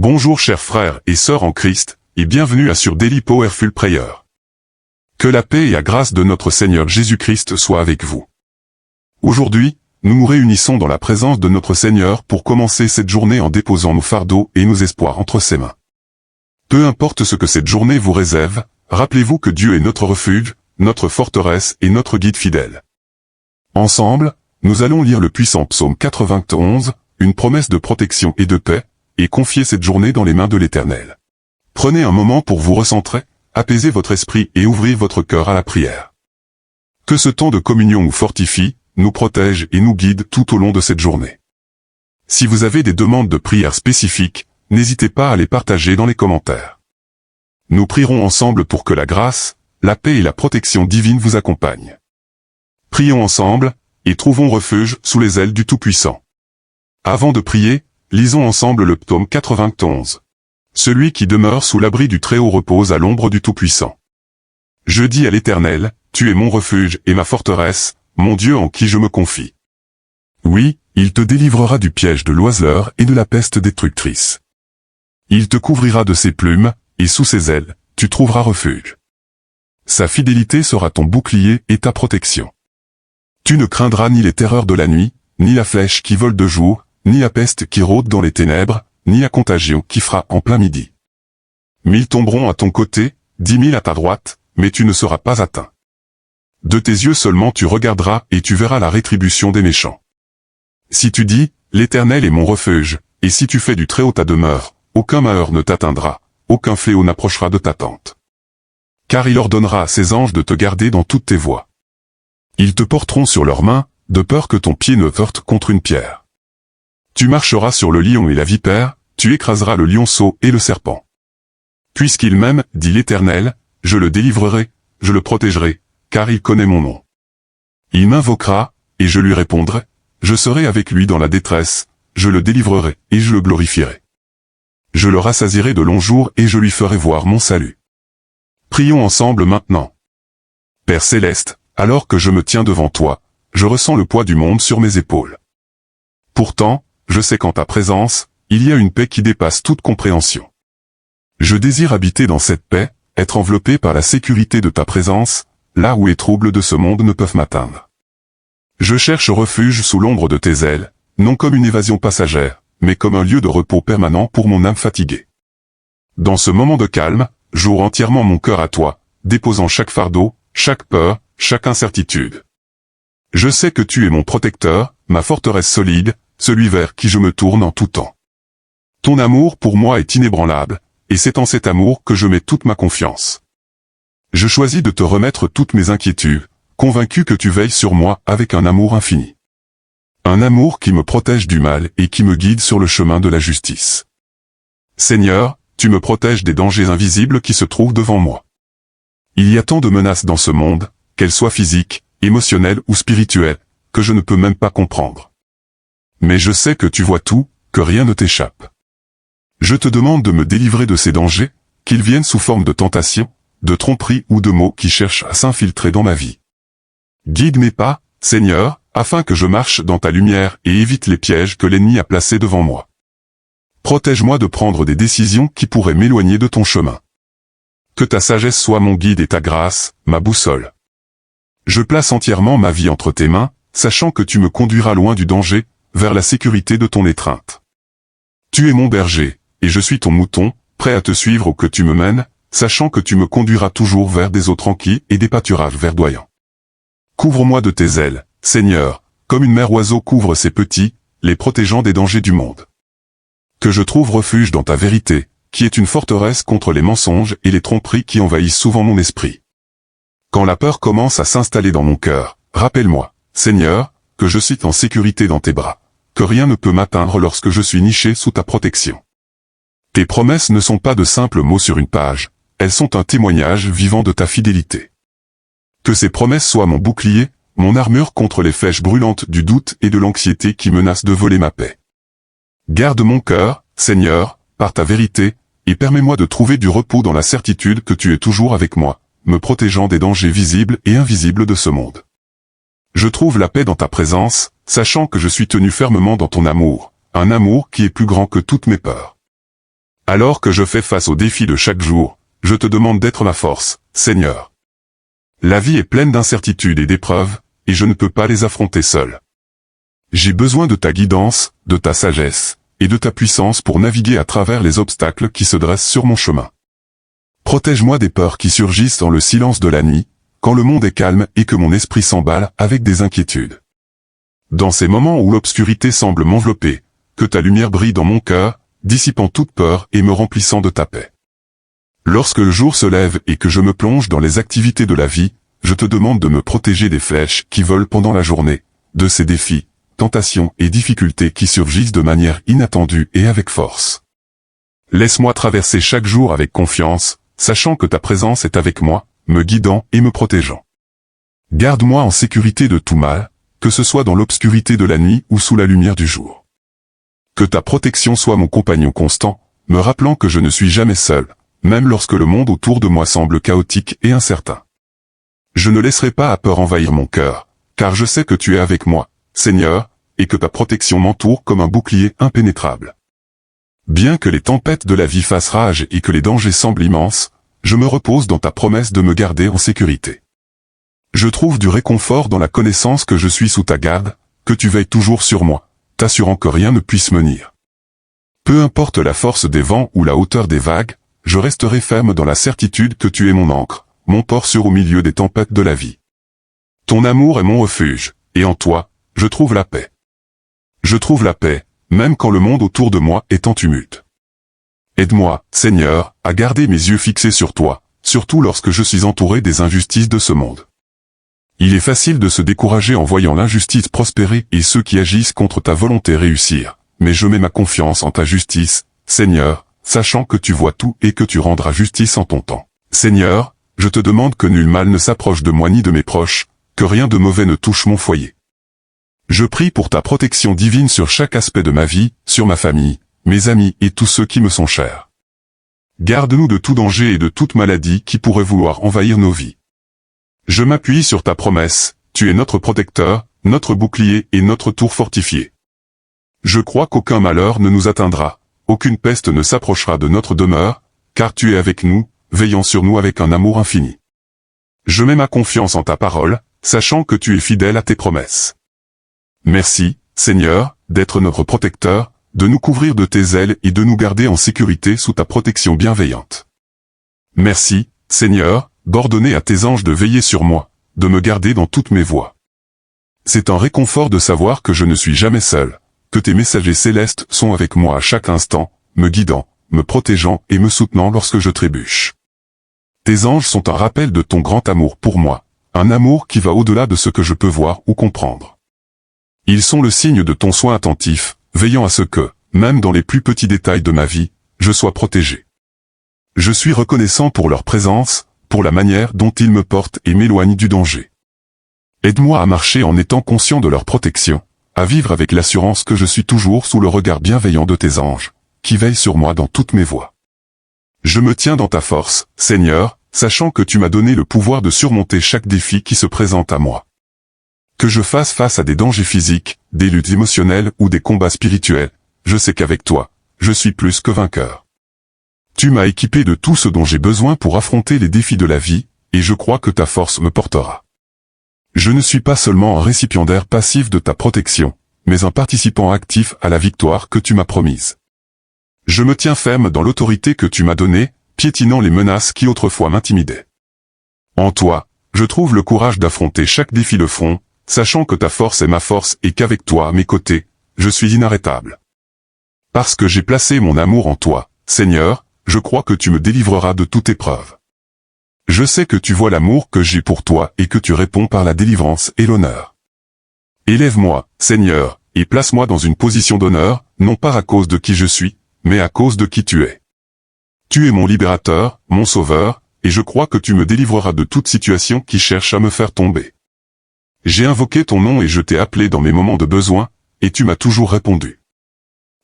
Bonjour chers frères et sœurs en Christ, et bienvenue à sur Daily Powerful Prayer. Que la paix et la grâce de notre Seigneur Jésus-Christ soient avec vous. Aujourd'hui, nous nous réunissons dans la présence de notre Seigneur pour commencer cette journée en déposant nos fardeaux et nos espoirs entre ses mains. Peu importe ce que cette journée vous réserve, rappelez-vous que Dieu est notre refuge, notre forteresse et notre guide fidèle. Ensemble, nous allons lire le puissant psaume 91, une promesse de protection et de paix, et confier cette journée dans les mains de l'Éternel. Prenez un moment pour vous recentrer, apaiser votre esprit et ouvrir votre cœur à la prière. Que ce temps de communion nous fortifie, nous protège et nous guide tout au long de cette journée. Si vous avez des demandes de prière spécifiques, n'hésitez pas à les partager dans les commentaires. Nous prierons ensemble pour que la grâce, la paix et la protection divine vous accompagnent. Prions ensemble, et trouvons refuge sous les ailes du Tout-Puissant. Avant de prier, lisons ensemble le psaume 91. Celui qui demeure sous l'abri du Très-Haut repose à l'ombre du Tout-Puissant. Je dis à l'Éternel, tu es mon refuge et ma forteresse, mon Dieu en qui je me confie. Oui, il te délivrera du piège de l'oiseleur et de la peste destructrice. Il te couvrira de ses plumes, et sous ses ailes, tu trouveras refuge. Sa fidélité sera ton bouclier et ta protection. Tu ne craindras ni les terreurs de la nuit, ni la flèche qui vole de jour, ni la peste qui rôde dans les ténèbres, ni la contagion qui frappe en plein midi. 1000 tomberont à ton côté, 10 000 à ta droite, mais tu ne seras pas atteint. De tes yeux seulement tu regarderas et tu verras la rétribution des méchants. Si tu dis, l'Éternel est mon refuge, et si tu fais du Très-Haut ta demeure, aucun malheur ne t'atteindra, aucun fléau n'approchera de ta tente. Car il ordonnera à ses anges de te garder dans toutes tes voies. Ils te porteront sur leurs mains, de peur que ton pied ne heurte contre une pierre. Tu marcheras sur le lion et la vipère, tu écraseras le lionceau et le serpent. Puisqu'il m'aime, dit l'Éternel, je le délivrerai, je le protégerai, car il connaît mon nom. Il m'invoquera, et je lui répondrai, je serai avec lui dans la détresse, je le délivrerai, et je le glorifierai. Je le rassasierai de longs jours et je lui ferai voir mon salut. Prions ensemble maintenant. Père céleste, alors que je me tiens devant toi, je ressens le poids du monde sur mes épaules. Pourtant, je sais qu'en ta présence, il y a une paix qui dépasse toute compréhension. Je désire habiter dans cette paix, être enveloppé par la sécurité de ta présence, là où les troubles de ce monde ne peuvent m'atteindre. Je cherche refuge sous l'ombre de tes ailes, non comme une évasion passagère, mais comme un lieu de repos permanent pour mon âme fatiguée. Dans ce moment de calme, j'ouvre entièrement mon cœur à toi, déposant chaque fardeau, chaque peur, chaque incertitude. Je sais que tu es mon protecteur, ma forteresse solide, celui vers qui je me tourne en tout temps. Ton amour pour moi est inébranlable, et c'est en cet amour que je mets toute ma confiance. Je choisis de te remettre toutes mes inquiétudes, convaincu que tu veilles sur moi avec un amour infini. Un amour qui me protège du mal et qui me guide sur le chemin de la justice. Seigneur, tu me protèges des dangers invisibles qui se trouvent devant moi. Il y a tant de menaces dans ce monde, qu'elles soient physiques, émotionnelles ou spirituelles, que je ne peux même pas comprendre. Mais je sais que tu vois tout, que rien ne t'échappe. Je te demande de me délivrer de ces dangers, qu'ils viennent sous forme de tentation, de tromperie ou de mots qui cherchent à s'infiltrer dans ma vie. Guide mes pas, Seigneur, afin que je marche dans ta lumière et évite les pièges que l'ennemi a placés devant moi. Protège-moi de prendre des décisions qui pourraient m'éloigner de ton chemin. Que ta sagesse soit mon guide et ta grâce, ma boussole. Je place entièrement ma vie entre tes mains, sachant que tu me conduiras loin du danger, vers la sécurité de ton étreinte. Tu es mon berger, et je suis ton mouton, prêt à te suivre où que tu me mènes, sachant que tu me conduiras toujours vers des eaux tranquilles et des pâturages verdoyants. Couvre-moi de tes ailes, Seigneur, comme une mère oiseau couvre ses petits, les protégeant des dangers du monde. Que je trouve refuge dans ta vérité, qui est une forteresse contre les mensonges et les tromperies qui envahissent souvent mon esprit. Quand la peur commence à s'installer dans mon cœur, rappelle-moi, Seigneur, que je suis en sécurité dans tes bras, que rien ne peut m'atteindre lorsque je suis niché sous ta protection. Tes promesses ne sont pas de simples mots sur une page, elles sont un témoignage vivant de ta fidélité. Que ces promesses soient mon bouclier, mon armure contre les flèches brûlantes du doute et de l'anxiété qui menacent de voler ma paix. Garde mon cœur, Seigneur, par ta vérité, et permets-moi de trouver du repos dans la certitude que tu es toujours avec moi, me protégeant des dangers visibles et invisibles de ce monde. Je trouve la paix dans ta présence, sachant que je suis tenu fermement dans ton amour, un amour qui est plus grand que toutes mes peurs. Alors que je fais face aux défis de chaque jour, je te demande d'être ma force, Seigneur. La vie est pleine d'incertitudes et d'épreuves, et je ne peux pas les affronter seul. J'ai besoin de ta guidance, de ta sagesse, et de ta puissance pour naviguer à travers les obstacles qui se dressent sur mon chemin. Protège-moi des peurs qui surgissent dans le silence de la nuit, quand le monde est calme et que mon esprit s'emballe avec des inquiétudes. Dans ces moments où l'obscurité semble m'envelopper, que ta lumière brille dans mon cœur, dissipant toute peur et me remplissant de ta paix. Lorsque le jour se lève et que je me plonge dans les activités de la vie, je te demande de me protéger des flèches qui volent pendant la journée, de ces défis, tentations et difficultés qui surgissent de manière inattendue et avec force. Laisse-moi traverser chaque jour avec confiance, sachant que ta présence est avec moi, me guidant et me protégeant. Garde-moi en sécurité de tout mal, que ce soit dans l'obscurité de la nuit ou sous la lumière du jour. Que ta protection soit mon compagnon constant, me rappelant que je ne suis jamais seul, même lorsque le monde autour de moi semble chaotique et incertain. Je ne laisserai pas à peur envahir mon cœur, car je sais que tu es avec moi, Seigneur, et que ta protection m'entoure comme un bouclier impénétrable. Bien que les tempêtes de la vie fassent rage et que les dangers semblent immenses, je me repose dans ta promesse de me garder en sécurité. Je trouve du réconfort dans la connaissance que je suis sous ta garde, que tu veilles toujours sur moi, t'assurant que rien ne puisse me nuire. Peu importe la force des vents ou la hauteur des vagues, je resterai ferme dans la certitude que tu es mon ancre, mon port sûr au milieu des tempêtes de la vie. Ton amour est mon refuge, et en toi, je trouve la paix. Je trouve la paix, même quand le monde autour de moi est en tumulte. Aide-moi, Seigneur, à garder mes yeux fixés sur toi, surtout lorsque je suis entouré des injustices de ce monde. Il est facile de se décourager en voyant l'injustice prospérer et ceux qui agissent contre ta volonté réussir, mais je mets ma confiance en ta justice, Seigneur, sachant que tu vois tout et que tu rendras justice en ton temps. Seigneur, je te demande que nul mal ne s'approche de moi ni de mes proches, que rien de mauvais ne touche mon foyer. Je prie pour ta protection divine sur chaque aspect de ma vie, sur ma famille, mes amis et tous ceux qui me sont chers. Garde-nous de tout danger et de toute maladie qui pourrait vouloir envahir nos vies. Je m'appuie sur ta promesse, tu es notre protecteur, notre bouclier et notre tour fortifié. Je crois qu'aucun malheur ne nous atteindra, aucune peste ne s'approchera de notre demeure, car tu es avec nous, veillant sur nous avec un amour infini. Je mets ma confiance en ta parole, sachant que tu es fidèle à tes promesses. Merci, Seigneur, d'être notre protecteur, de nous couvrir de tes ailes et de nous garder en sécurité sous ta protection bienveillante. Merci, Seigneur, d'ordonner à tes anges de veiller sur moi, de me garder dans toutes mes voies. C'est un réconfort de savoir que je ne suis jamais seul, que tes messagers célestes sont avec moi à chaque instant, me guidant, me protégeant et me soutenant lorsque je trébuche. Tes anges sont un rappel de ton grand amour pour moi, un amour qui va au-delà de ce que je peux voir ou comprendre. Ils sont le signe de ton soin attentif, veillant à ce que, même dans les plus petits détails de ma vie, je sois protégé. Je suis reconnaissant pour leur présence, pour la manière dont ils me portent et m'éloignent du danger. Aide-moi à marcher en étant conscient de leur protection, à vivre avec l'assurance que je suis toujours sous le regard bienveillant de tes anges, qui veillent sur moi dans toutes mes voies. Je me tiens dans ta force, Seigneur, sachant que tu m'as donné le pouvoir de surmonter chaque défi qui se présente à moi. Que je fasse face à des dangers physiques, des luttes émotionnelles ou des combats spirituels, je sais qu'avec toi, je suis plus que vainqueur. Tu m'as équipé de tout ce dont j'ai besoin pour affronter les défis de la vie, et je crois que ta force me portera. Je ne suis pas seulement un récipiendaire passif de ta protection, mais un participant actif à la victoire que tu m'as promise. Je me tiens ferme dans l'autorité que tu m'as donnée, piétinant les menaces qui autrefois m'intimidaient. En toi, je trouve le courage d'affronter chaque défi de front, sachant que ta force est ma force et qu'avec toi à mes côtés, je suis inarrêtable. Parce que j'ai placé mon amour en toi, Seigneur, je crois que tu me délivreras de toute épreuve. Je sais que tu vois l'amour que j'ai pour toi et que tu réponds par la délivrance et l'honneur. Élève-moi, Seigneur, et place-moi dans une position d'honneur, non pas à cause de qui je suis, mais à cause de qui tu es. Tu es mon libérateur, mon sauveur, et je crois que tu me délivreras de toute situation qui cherche à me faire tomber. J'ai invoqué ton nom et je t'ai appelé dans mes moments de besoin, et tu m'as toujours répondu.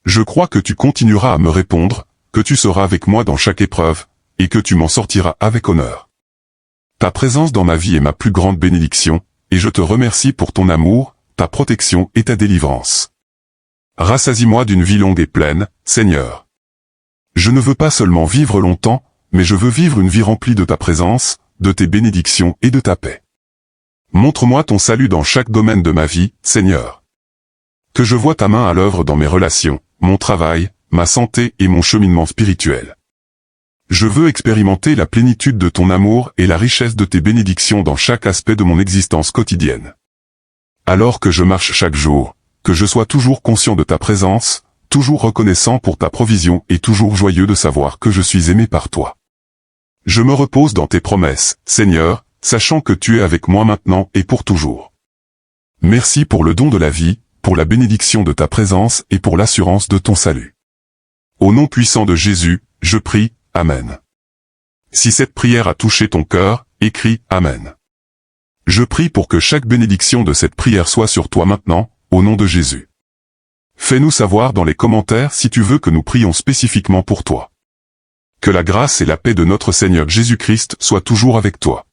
Je crois que tu continueras à me répondre, que tu seras avec moi dans chaque épreuve, et que tu m'en sortiras avec honneur. Ta présence dans ma vie est ma plus grande bénédiction, et je te remercie pour ton amour, ta protection et ta délivrance. Rassasie-moi d'une vie longue et pleine, Seigneur. Je ne veux pas seulement vivre longtemps, mais je veux vivre une vie remplie de ta présence, de tes bénédictions et de ta paix. Montre-moi ton salut dans chaque domaine de ma vie, Seigneur. Que je voie ta main à l'œuvre dans mes relations, mon travail, ma santé et mon cheminement spirituel. Je veux expérimenter la plénitude de ton amour et la richesse de tes bénédictions dans chaque aspect de mon existence quotidienne. Alors que je marche chaque jour, que je sois toujours conscient de ta présence, toujours reconnaissant pour ta provision et toujours joyeux de savoir que je suis aimé par toi. Je me repose dans tes promesses, Seigneur, sachant que tu es avec moi maintenant et pour toujours. Merci pour le don de la vie, pour la bénédiction de ta présence et pour l'assurance de ton salut. Au nom puissant de Jésus, je prie, Amen. Si cette prière a touché ton cœur, écris Amen. Je prie pour que chaque bénédiction de cette prière soit sur toi maintenant, au nom de Jésus. Fais-nous savoir dans les commentaires si tu veux que nous prions spécifiquement pour toi. Que la grâce et la paix de notre Seigneur Jésus-Christ soient toujours avec toi.